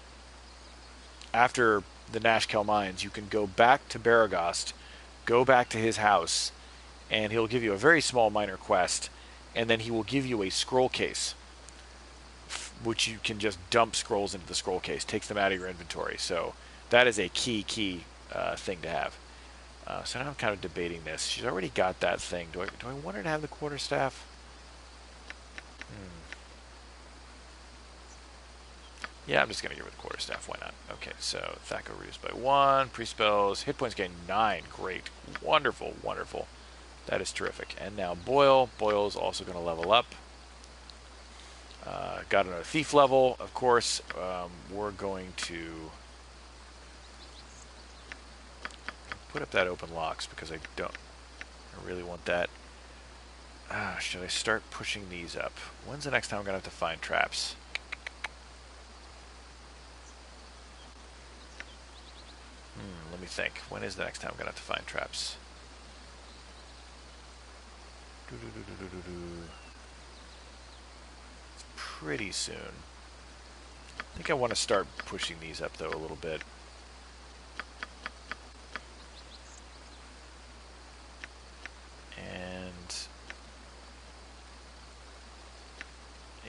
A: after the Nashkel Mines, you can go back to Baragost, go back to his house, and he'll give you a very small minor quest, and then he will give you a scroll case, which you can just dump scrolls into the scroll case, takes them out of your inventory. So that is a key thing to have. So now I'm kind of debating this. She's already got that thing. Do I want her to have the quarterstaff? Yeah, I'm just going to give her the quarterstaff. Why not? Okay, so Thaco reduced by 1. Pre-spells. Hit points gain 9. Great. Wonderful, wonderful. That is terrific. And now Boyle. Boyle is also going to level up. Got another thief level, of course. We're going to put up that open locks because I really want that. Should I start pushing these up? When's the next time I'm going to have to find traps? Let me think. When is the next time I'm going to have to find traps? It's pretty soon. I think I want to start pushing these up, though, a little bit. And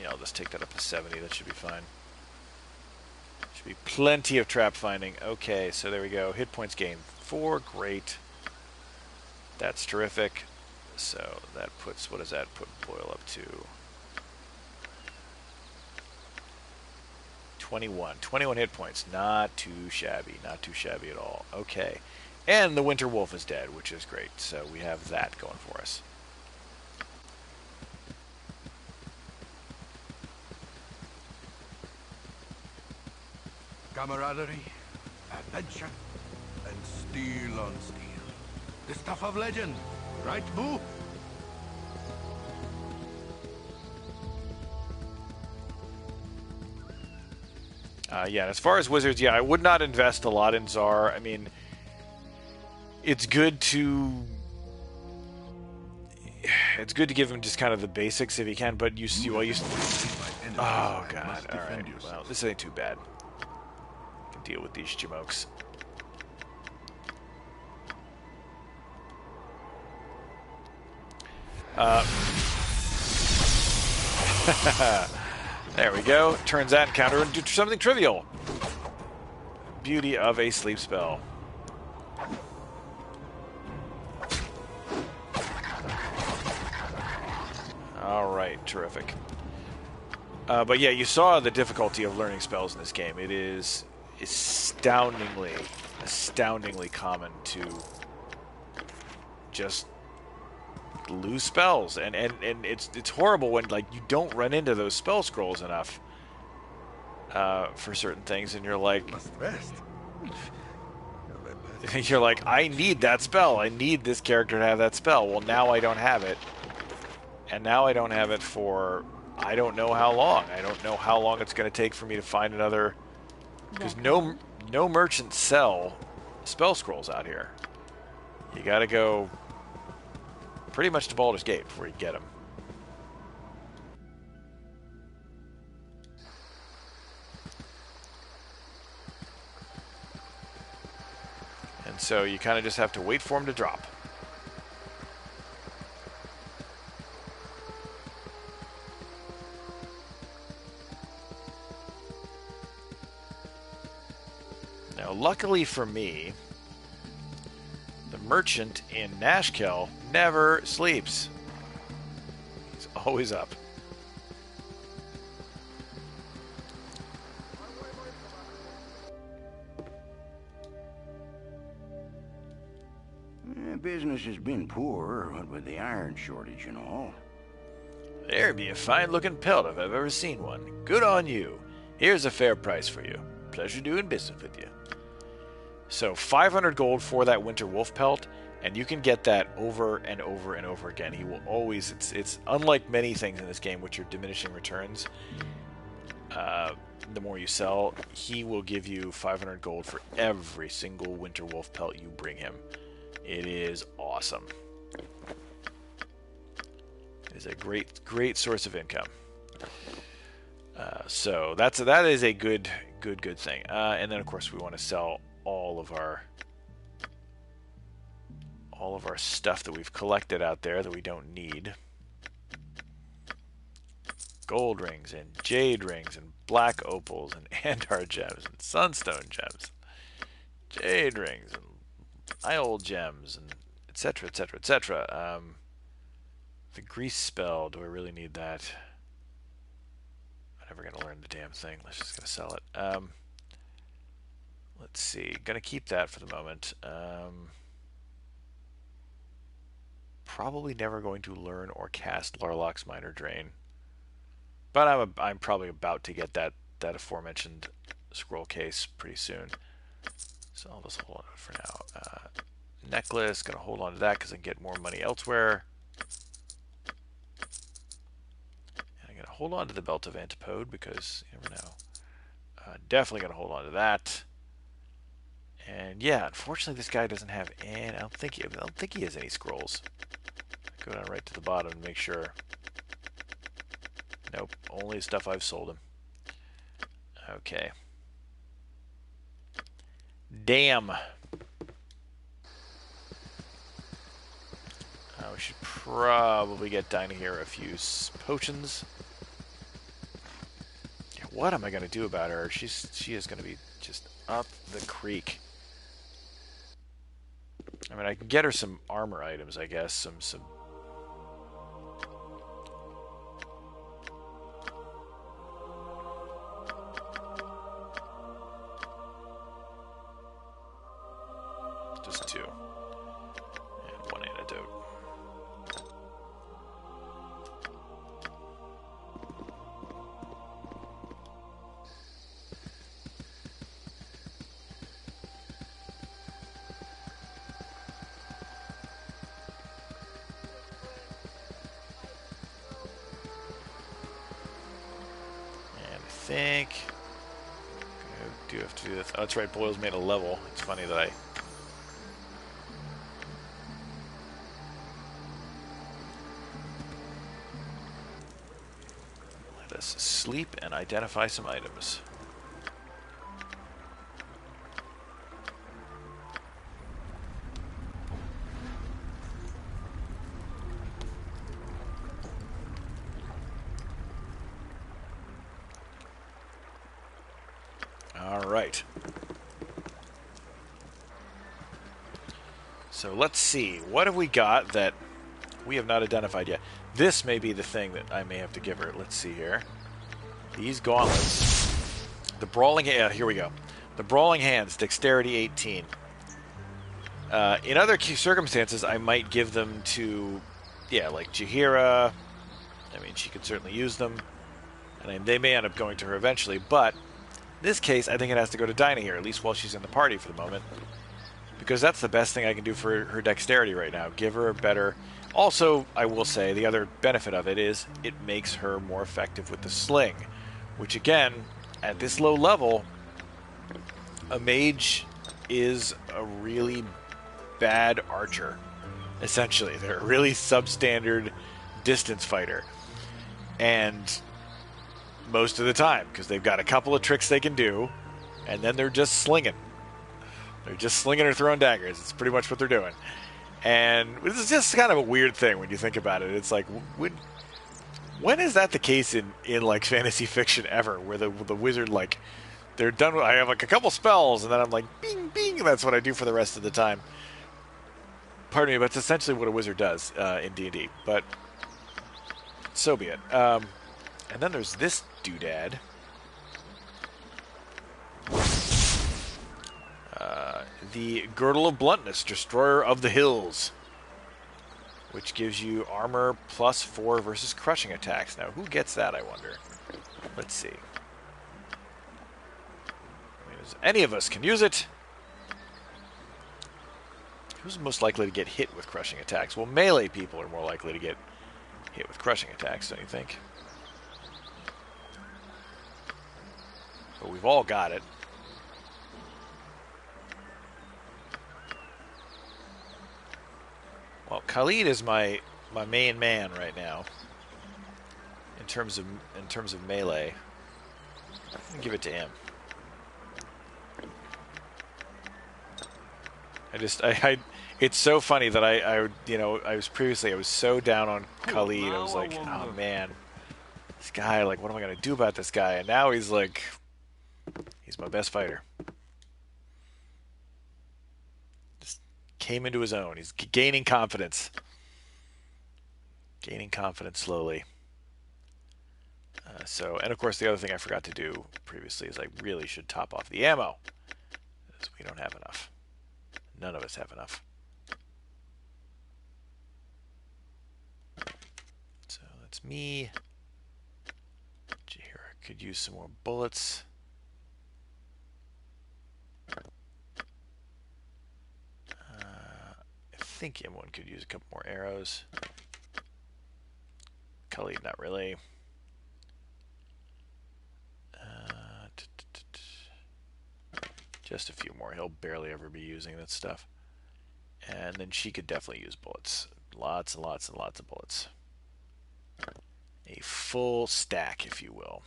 A: yeah, I'll just take that up to 70. That should be fine. Should be plenty of trap finding. Okay, so there we go. Hit points gained 4. Great. That's terrific. So that puts, what does that put Boyle up to? 21. 21 hit points. Not too shabby. Not too shabby at all. Okay. And the Winter Wolf is dead, which is great. So we have that going for us.
B: Camaraderie, adventure, and steel on steel. The stuff of legend, right, Boo?
A: Yeah, as far as wizards, yeah, I would not invest a lot in Czar. I mean, it's good to give him just kind of the basics if he can, but you see, well, oh god, all right, well, this ain't too bad. I can deal with these jamokes. There we go. Turns that encounter into something trivial. Beauty of a sleep spell. Alright, terrific. But yeah, you saw the difficulty of learning spells in this game. It is astoundingly common to just lose spells, and it's horrible when, like, you don't run into those spell scrolls enough for certain things, and you're like, I need that spell. I need this character to have that spell. Well, now I don't have it, and now I don't have it for I don't know how long. I don't know how long it's going to take for me to find another, because no merchants sell spell scrolls out here. You got to go pretty much to Baldur's Gate before you get them. And so you kind of just have to wait for them to drop. Now, luckily for me, the merchant in Nashkel never sleeps. He's always up.
G: Business has been poor, what with the iron shortage and all.
A: There be a fine-looking pelt if I've ever seen one. Good on you. Here's a fair price for you. Pleasure doing business with you. So 500 gold for that Winter Wolf pelt, and you can get that over and over and over again. He will always, it's unlike many things in this game which are diminishing returns. The more you sell, he will give you 500 gold for every single Winter Wolf pelt you bring him. It is awesome. It is a great source of income. So that is a good thing. And then of course we want to sell all of our stuff that we've collected out there that we don't need. Gold rings and jade rings and black opals and andar gems and sunstone gems, jade rings and Isle gems, and etc., etc., etc. The grease spell, do I really need that? I'm never going to learn the damn thing. Let's just going to sell it. Let's see. Going to keep that for the moment. probably never going to learn or cast Larlock's Minor Drain. But I'm probably about to get that aforementioned scroll case pretty soon. So I'll just hold on to it for now. Necklace, gonna hold on to that because I can get more money elsewhere. And I'm gonna hold on to the Belt of Antipode because you never know. Definitely gonna hold on to that. And yeah, unfortunately, this guy doesn't have any. I don't think he has any scrolls. Go down right to the bottom and make sure. Nope, only stuff I've sold him. Okay. Damn. We should probably get Dynaheir a few potions. Yeah, what am I gonna do about her? She is gonna be just up the creek. I mean, I can get her some armor items, I guess. Some. Just 2. And 1 antidote. I think I do have to do this. Oh, that's right. Boyle's made a level. It's funny that I. Let us sleep and identify some items. Right. So let's see. What have we got that we have not identified yet? This may be the thing that I may have to give her. Let's see here. These gauntlets. The brawling... Yeah, here we go. The brawling hands. Dexterity 18. In other circumstances, I might give them to... Yeah, like Jaheira. I mean, she could certainly use them. And they may end up going to her eventually, but... In this case, I think it has to go to Dynaheir, at least while she's in the party for the moment. Because that's the best thing I can do for her dexterity right now. Give her a better... Also, I will say, the other benefit of it is it makes her more effective with the sling. Which, again, at this low level, a mage is a really bad archer. Essentially, they're a really substandard distance fighter. And... most of the time, because they've got a couple of tricks they can do, and then they're just slinging. They're just slinging or throwing daggers. It's pretty much what they're doing. And this is just kind of a weird thing when you think about it. It's like, when is that the case in like fantasy fiction ever, where the wizard, like, they're done with, I have like a couple spells, and then I'm like, bing, bing, and that's what I do for the rest of the time. Pardon me, but it's essentially what a wizard does in D&D. But so be it. And then there's this doodad. The Girdle of Bluntness, Destroyer of the Hills. Which gives you armor +4 versus crushing attacks. Now, who gets that, I wonder? Let's see. I mean, any of us can use it. Who's most likely to get hit with crushing attacks? Well, melee people are more likely to get hit with crushing attacks, don't you think? But we've all got it. Well, Khalid is my main man right now. In terms of melee. I'm gonna give it to him. It's so funny that I was so down on Khalid. I was like, oh man, this guy, like, what am I gonna do about this guy? And now he's like, he's my best fighter. Just came into his own. He's gaining confidence. Gaining confidence slowly. And of course, the other thing I forgot to do previously is I really should top off the ammo. Because we don't have enough. None of us have enough. me. Here, I could use some more bullets. I think M1 could use a couple more arrows. Khalid, not really. Just a few more. He'll barely ever be using that stuff. And then she could definitely use bullets. Lots and lots and lots of bullets. A full stack, if you will.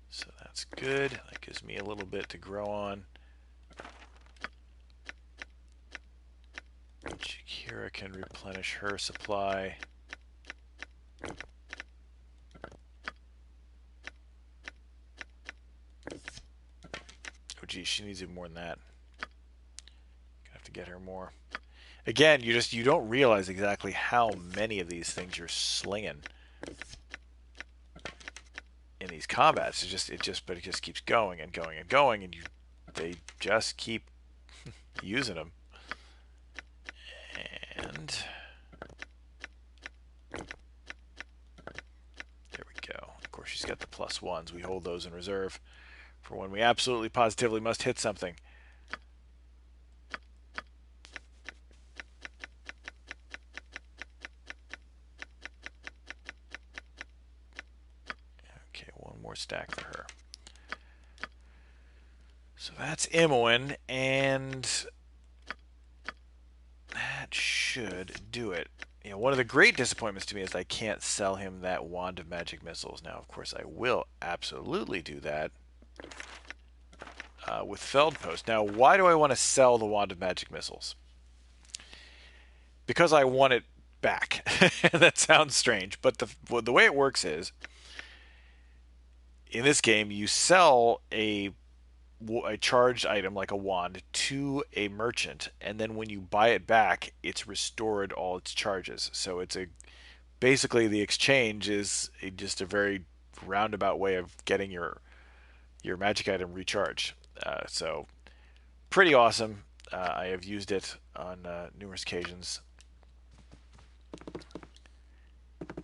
A: So that's good. That gives me a little bit to grow on. Kira can replenish her supply. Oh geez, she needs even more than that. Gonna have to get her more. Again, you don't realize exactly how many of these things you're slinging in these combats. It just keeps going and going and going, and they just keep using them. And there we go. Of course, she's got the +1s. We hold those in reserve for when we absolutely positively must hit something. Okay, one more stack for her. So that's Imoen, and that should do it. You know, one of the great disappointments to me is I can't sell him that wand of magic missiles. Now, of course, I will absolutely do that with Feldpost. Now, why do I want to sell the wand of magic missiles? Because I want it back. That sounds strange, but the way it works is, in this game, you sell a charged item like a wand to a merchant, and then when you buy it back, it's restored all its charges. So it's basically the exchange is just a very roundabout way of getting your magic item recharged. So pretty awesome. I have used it on numerous occasions,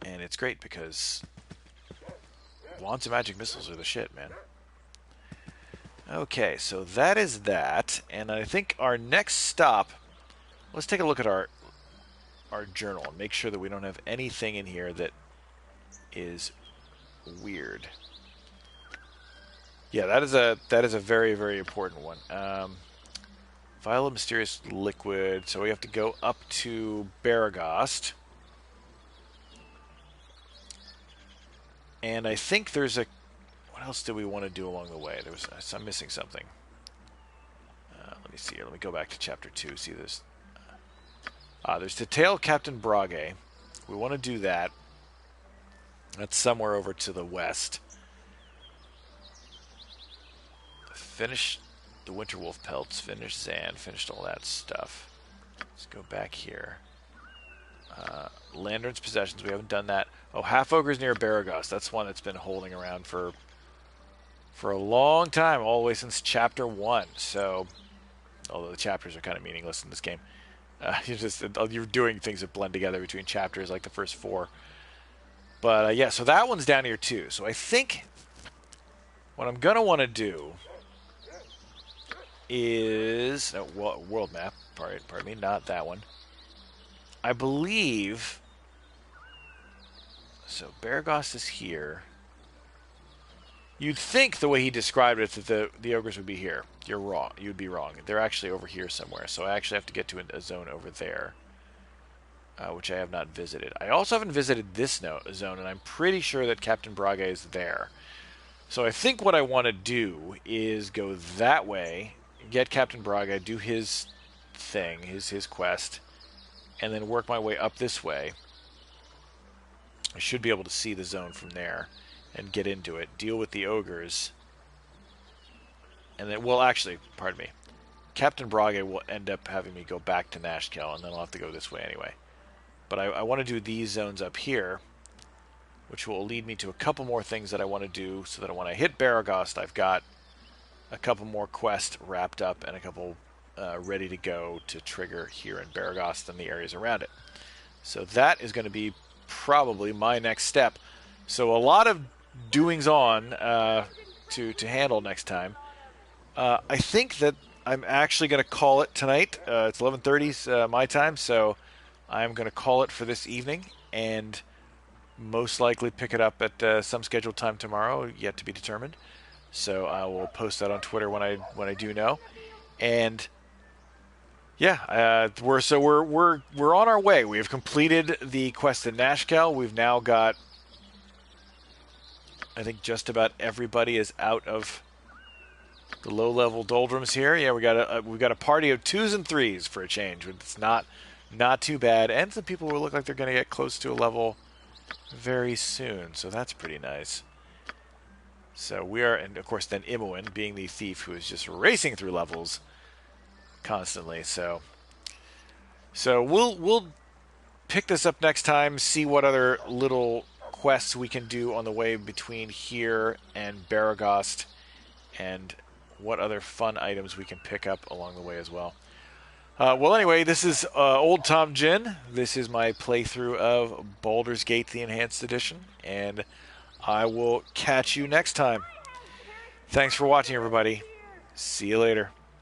A: and it's great because wands of magic missiles are the shit, man. Okay, so that is that, and I think our next stop, let's take a look at our journal and make sure that we don't have anything in here that is weird. Yeah, that is a very, very important one. Vial of mysterious liquid, so we have to go up to Baragost. And I think there's a... What else did we want to do along the way? I'm missing something. Let me see here. Let me go back to Chapter 2. See this. There's to tail Captain Brage. We want to do that. That's somewhere over to the west. Finish the winter wolf pelts. Finish Zan. Finished all that stuff. Let's go back here. Lantern's possessions. We haven't done that. Oh, Half Ogre's near Baragost. That's one that's been holding around for a long time, all the way since Chapter 1. So, although the chapters are kind of meaningless in this game, you're doing things that blend together between chapters, like the first 4. But yeah, so that one's down here too. So I think what I'm gonna want to do is world map. Pardon me, not that one. I believe. So Baragost is here. You'd think the way he described it that the ogres would be here. You're wrong. You'd be wrong. They're actually over here somewhere. So I actually have to get to a zone over there, which I have not visited. I also haven't visited this zone, and I'm pretty sure that Captain Brage is there. So I think what I want to do is go that way, get Captain Brage, do his thing, his quest, and then work my way up this way. I should be able to see the zone from there and get into it, deal with the ogres, and then, well, actually, pardon me, Captain Brage will end up having me go back to Nashkel, and then I'll have to go this way anyway. But I want to do these zones up here, which will lead me to a couple more things that I want to do, so that when I hit Baragost, I've got a couple more quests wrapped up and a couple ready to go to trigger here in Baragost and the areas around it. So that is going to be probably my next step. So a lot of doings on to handle next time. I think that I'm actually going to call it tonight. It's 11:30 my time, so I'm going to call it for this evening and most likely pick it up at some scheduled time tomorrow, yet to be determined. So I will post that on Twitter when I do know. And yeah, we're on our way. We have completed the quest in Nashkel. We've now got, I think, just about everybody is out of the low-level doldrums here. Yeah, we've got a party of 2s and 3s for a change. It's not too bad, and some people will look like they're going to get close to a level very soon. So that's pretty nice. So we are, and of course, then Imoen being the thief who is just racing through levels constantly. So we'll pick this up next time. See what other little quests we can do on the way between here and Baragost, and what other fun items we can pick up along the way as well. Well, anyway, this is Old Tom Jin. This is my playthrough of Baldur's Gate, the Enhanced Edition, and I will catch you next time. Thanks for watching, everybody. See you later.